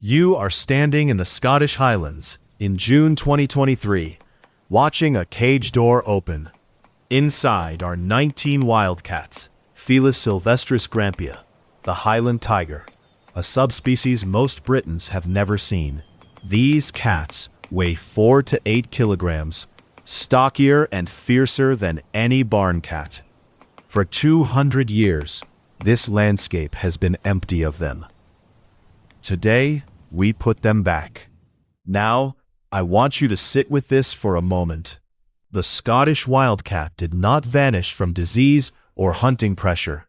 You are standing in the Scottish Highlands in June 2023, watching a cage door open. Inside are 19 wildcats, Felis sylvestris grampia, the Highland tiger, a subspecies most Britons have never seen. These cats weigh 4 to 8 kilograms, stockier and fiercer than any barn cat. For 200 years, this landscape has been empty of them. Today, we put them back. Now, I want you to sit with this for a moment. The Scottish wildcat did not vanish from disease or hunting pressure.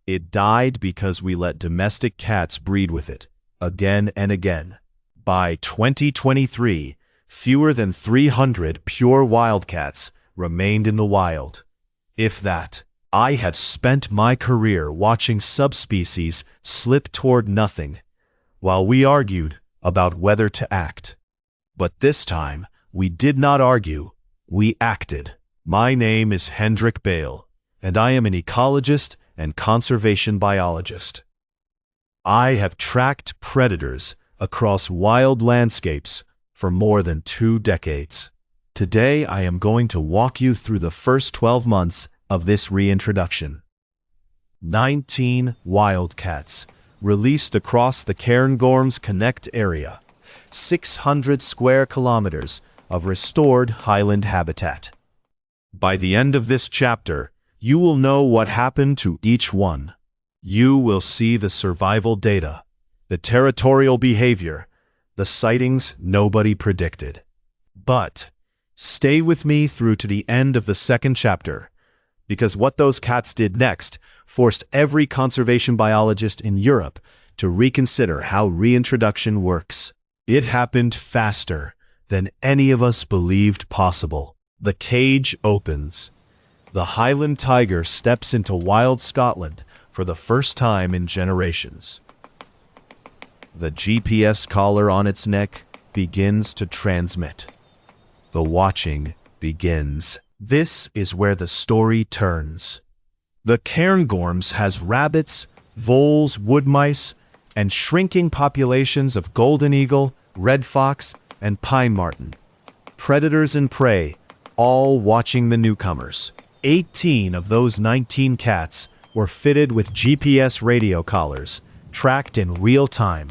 It died because we let domestic cats breed with it, again and again. By 2023, fewer than 300 pure wildcats remained in the wild. If that, I had spent my career watching subspecies slip toward nothing, while we argued about whether to act. But this time, we did not argue, we acted. My name is Hendrik Bale, and I am an ecologist and conservation biologist. I have tracked predators across wild landscapes for more than 2 decades. Today, I am going to walk you through the first 12 months of this reintroduction. 19 wildcats released across the Cairngorms Connect area, 600 square kilometers of restored highland habitat. By the end of this chapter, you will know what happened to each one. You will see the survival data, the territorial behavior, the sightings nobody predicted. But stay with me through to the end of the second chapter, because what those cats did next forced every conservation biologist in Europe to reconsider how reintroduction works. It happened faster than any of us believed possible. The cage opens. The Highland tiger steps into wild Scotland for the first time in generations. The GPS collar on its neck begins to transmit. The watching begins. This is where the story turns. The Cairngorms has rabbits, voles, wood mice, and shrinking populations of golden eagle, red fox, and pine marten. Predators and prey, all watching the newcomers. 18 of those 19 cats were fitted with GPS radio collars, tracked in real time.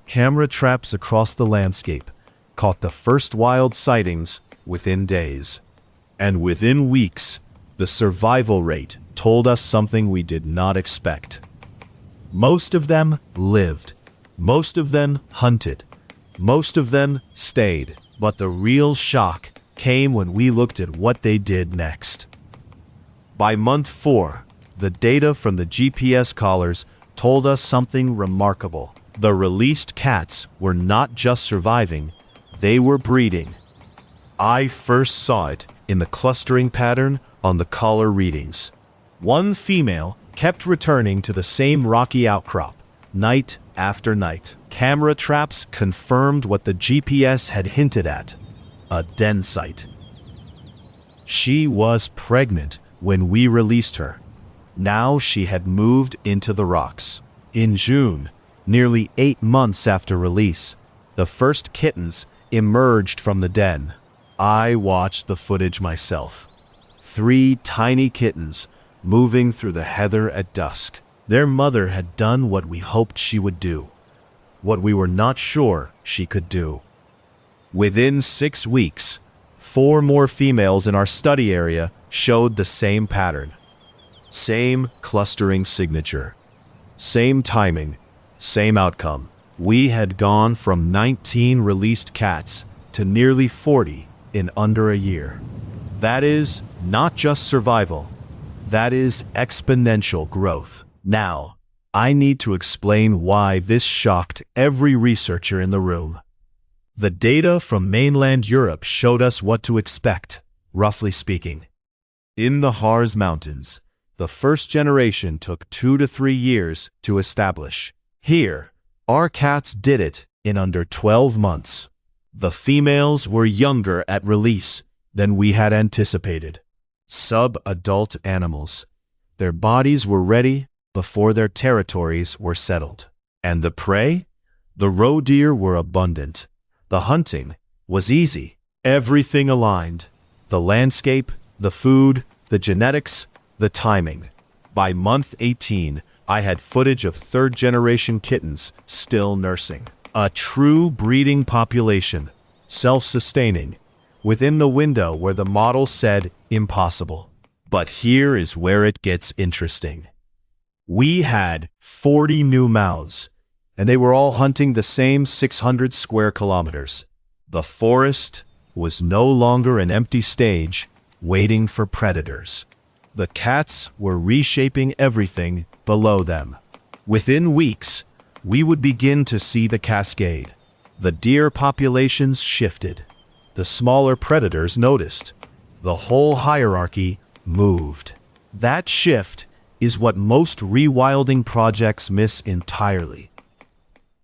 Camera traps across the landscape caught the first wild sightings within days. And within weeks, the survival rate told us something we did not expect. Most of them lived. Most of them hunted. Most of them stayed. But the real shock came when we looked at what they did next. By month 4, the data from the GPS collars told us something remarkable. The released cats were not just surviving, they were breeding. I first saw it in the clustering pattern on the collar readings. One female kept returning to the same rocky outcrop, night after night. Camera traps confirmed what the GPS had hinted at, a den site. She was pregnant when we released her. Now she had moved into the rocks. In June, nearly 8 months after release, the first kittens emerged from the den. I watched the footage myself. 3 tiny kittens moving through the heather at dusk. Their mother had done what we hoped she would do, what we were not sure she could do. Within 6 weeks, 4 more females in our study area showed the same pattern. Same clustering signature. Same timing. Same outcome. We had gone from 19 released cats to nearly 40 in under a year. That is not just survival. That is exponential growth. Now, I need to explain why this shocked every researcher in the room. The data from mainland Europe showed us what to expect, roughly speaking. In the Harz Mountains, the first generation took 2 to 3 years to establish. Here, our cats did it in under 12 months. The females were younger at release than we had anticipated. Sub-adult animals. Their bodies were ready, before their territories were settled. And the prey? The roe deer were abundant. The hunting was easy. Everything aligned. The landscape, the food, the genetics, the timing. By month 18, I had footage of third-generation kittens still nursing. A true breeding population, self-sustaining, within the window where the model said impossible. But here is where it gets interesting. We had 40 new mouths, and they were all hunting the same 600 square kilometers. The forest was no longer an empty stage waiting for predators. The cats were reshaping everything below them. Within weeks, we would begin to see the cascade. The deer populations shifted. The smaller predators noticed. The whole hierarchy moved. That shift is what most rewilding projects miss entirely.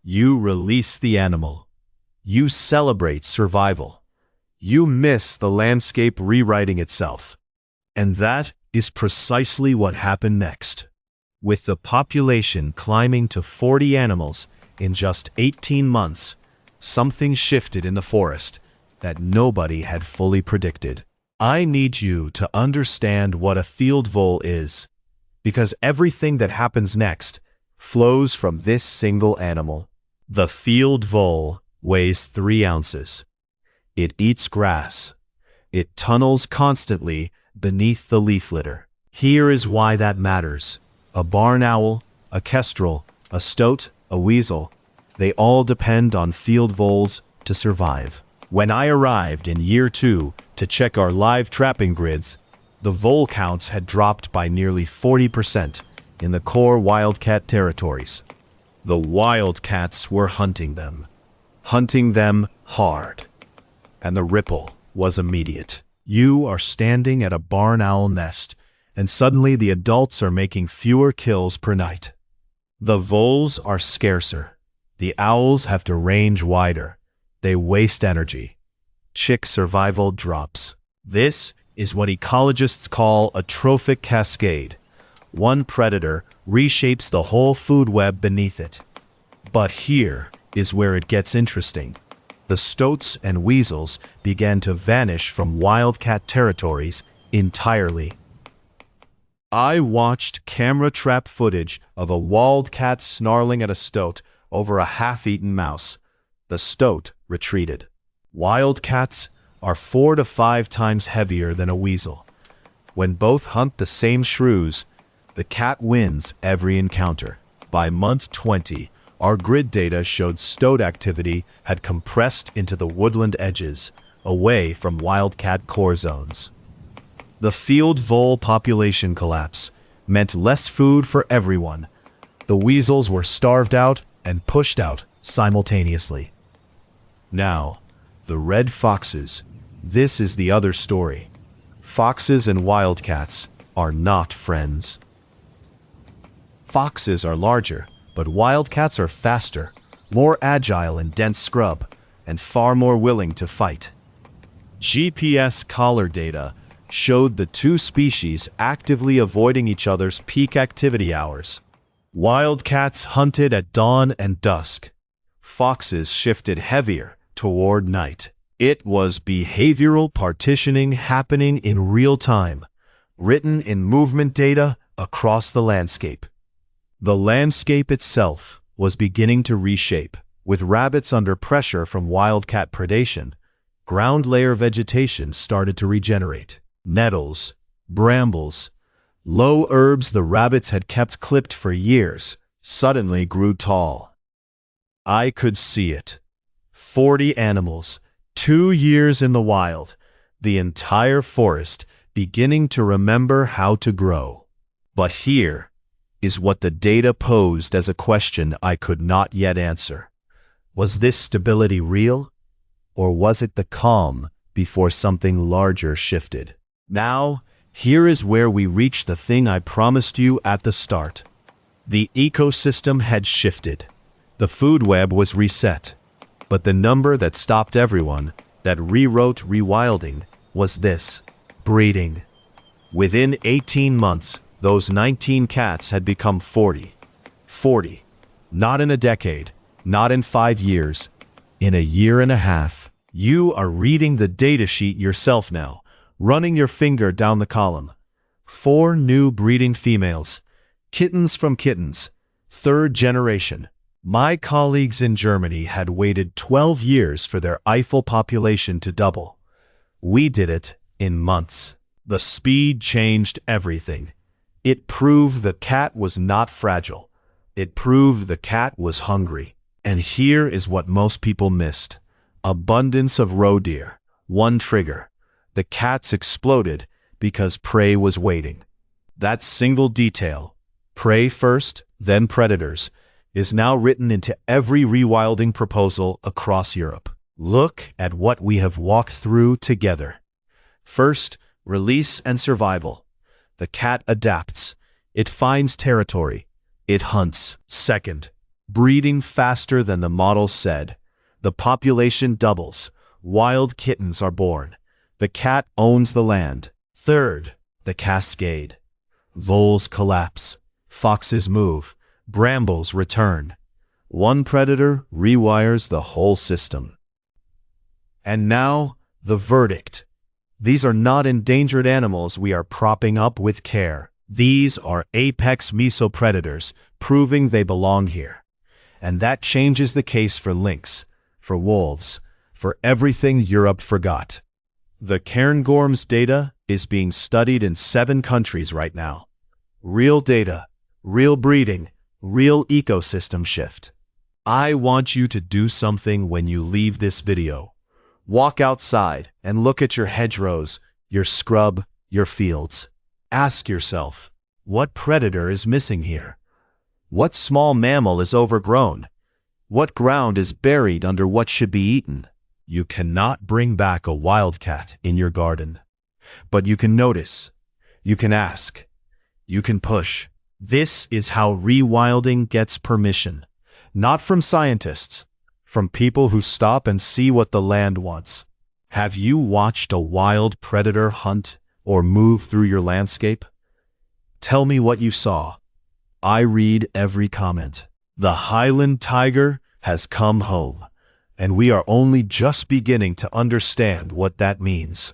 You release the animal. You celebrate survival. You miss the landscape rewriting itself. And that is precisely what happened next. With the population climbing to 40 animals in just 18 months, something shifted in the forest that nobody had fully predicted. I need you to understand what a field vole is, because everything that happens next flows from this single animal. The field vole weighs 3 ounces. It eats grass. It tunnels constantly beneath the leaf litter. Here is why that matters. A barn owl, a kestrel, a stoat, a weasel, they all depend on field voles to survive. When I arrived in year 2 to check our live trapping grids, the vole counts had dropped by nearly 40% in the core wildcat territories. The wildcats were hunting them hard. And the ripple was immediate. You are standing at a barn owl nest, and suddenly the adults are making fewer kills per night. The voles are scarcer. The owls have to range wider. They waste energy. Chick survival drops. This is what ecologists call a trophic cascade. One predator reshapes the whole food web beneath it. But here is where it gets interesting. The stoats and weasels began to vanish from wildcat territories entirely. I watched camera trap footage of a wildcat snarling at a stoat over a half-eaten mouse. The stoat retreated. Wildcats are 4 to 5 times heavier than a weasel. When both hunt the same shrews, the cat wins every encounter. By month 20, our grid data showed stoat activity had compressed into the woodland edges, away from wildcat core zones. The field vole population collapse meant less food for everyone. The weasels were starved out and pushed out simultaneously. Now, the red foxes. This is the other story. Foxes and wildcats are not friends. Foxes are larger, but wildcats are faster, more agile in dense scrub, and far more willing to fight. GPS collar data showed the two species actively avoiding each other's peak activity hours. Wildcats hunted at dawn and dusk. Foxes shifted heavier toward night. It was behavioral partitioning happening in real time, written in movement data across the landscape. The landscape itself was beginning to reshape. With rabbits under pressure from wildcat predation, ground layer vegetation started to regenerate. Nettles, brambles, low herbs the rabbits had kept clipped for years suddenly grew tall. I could see it. 40 animals, 2 years in the wild, the entire forest beginning to remember how to grow. But here is what the data posed as a question I could not yet answer. Was this stability real, or was it the calm before something larger shifted? Now, here is where we reach the thing I promised you at the start. The ecosystem had shifted. The food web was reset. But the number that stopped everyone, that rewrote rewilding, was this: breeding. Within 18 months, those 19 cats had become 40. 40. Not in a decade, not in 5 years, in a year and a half. You are reading the datasheet yourself now, running your finger down the column. 4 new breeding females. Kittens from kittens. 3rd generation. My colleagues in Germany had waited 12 years for their Eiffel population to double. We did it in months. The speed changed everything. It proved the cat was not fragile. It proved the cat was hungry. And here is what most people missed. Abundance of roe deer. One trigger. The cats exploded because prey was waiting. That single detail, prey first, then predators, is now written into every rewilding proposal across Europe. Look at what we have walked through together. First, release and survival. The cat adapts. It finds territory. It hunts. Second, breeding faster than the model said. The population doubles. Wild kittens are born. The cat owns the land. Third, the cascade. Voles collapse. Foxes move. Brambles return. One predator rewires the whole system. And now, the verdict. These are not endangered animals we are propping up with care. These are apex mesopredators, proving they belong here. And that changes the case for lynx, for wolves, for everything Europe forgot. The Cairngorms data is being studied in 7 countries right now. Real data, real breeding, real ecosystem shift. I want you to do something when you leave this video. Walk outside and look at your hedgerows, your scrub, your fields. Ask yourself, what predator is missing here? What small mammal is overgrown? What ground is buried under what should be eaten? You cannot bring back a wildcat in your garden. But you can notice. You can ask. You can push. This is how rewilding gets permission. Not from scientists, from people who stop and see what the land wants. Have you watched a wild predator hunt or move through your landscape? Tell me what you saw. I read every comment. The Highland tiger has come home, and we are only just beginning to understand what that means.